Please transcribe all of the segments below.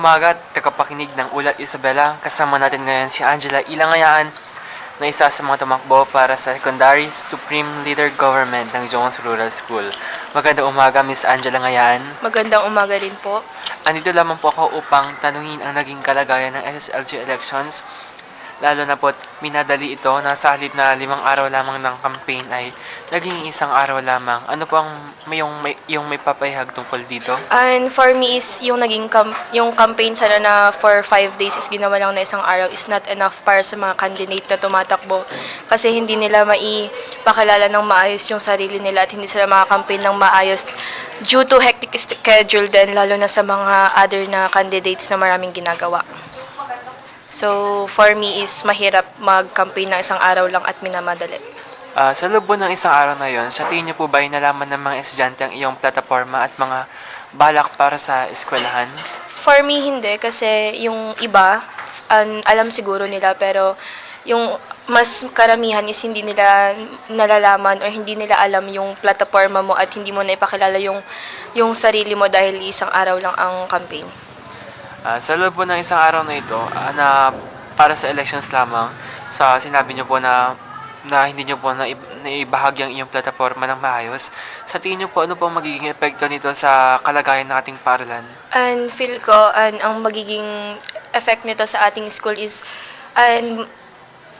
umaga, tagapakinig ng Ulat Isabela. Kasama natin ngayon si Angela Ilangayaan na isa sa mga tumakbo para sa Secondary Supreme Leader Government ng Jones Rural School. Magandang umaga, Miss Angela Ngayaan. Magandang umaga rin po. Andito lamang po ako upang tanungin ang naging kalagayan ng SSLG elections. Lalo na po't minadali ito na sa halip na 5 araw lamang ng campaign ay naging 1 araw lamang. Ano po ang yung may papayag tungkol dito? And for me is yung yung campaign sana na for 5 days is ginawa lang na 1 araw is not enough para sa mga candidate na tumatakbo kasi hindi nila maipakilala ng maayos yung sarili nila at hindi sila makakampaign ng maayos due to hectic schedule din lalo na sa mga other na candidates na maraming ginagawa. So, for me is mahirap mag-campaign ng 1 araw lang at minamadali. Sa loob ng 1 araw na yon, sa tingin niyo po ba ay nalaman ng mga estudyante ang iyong plataforma at mga balak para sa eskwelahan? For me, hindi. Kasi yung iba, alam siguro nila, pero yung mas karamihan is hindi nila nalalaman or hindi nila alam yung plataforma mo at hindi mo na ipakilala yung sarili mo dahil 1 araw lang ang campaign. Sa loob ng 1 araw na ito, na para sa elections lamang, sa sinabi niyo po na hindi niyo po naibahagi ang iyong plataforma ng maayos, sa tingin niyo po ano po magiging epekto nito sa kalagayan ng ating paaralan? And feel ko, ang magiging effect nito sa ating school is,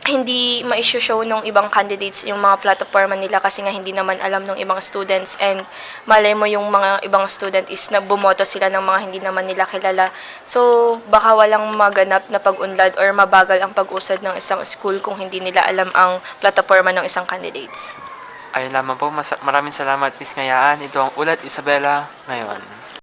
hindi ma-show ng ibang candidates yung mga plataforma nila kasi nga hindi naman alam ng ibang students and malay mo yung mga ibang student is nagbumoto sila ng mga hindi naman nila kilala. So, baka walang maganap na pag-unlad or mabagal ang pag-usad ng isang school kung hindi nila alam ang plataforma ng isang candidates. Ayun lamang po, maraming salamat Miss Ngayaan. Ito ang Ulat Isabela ngayon.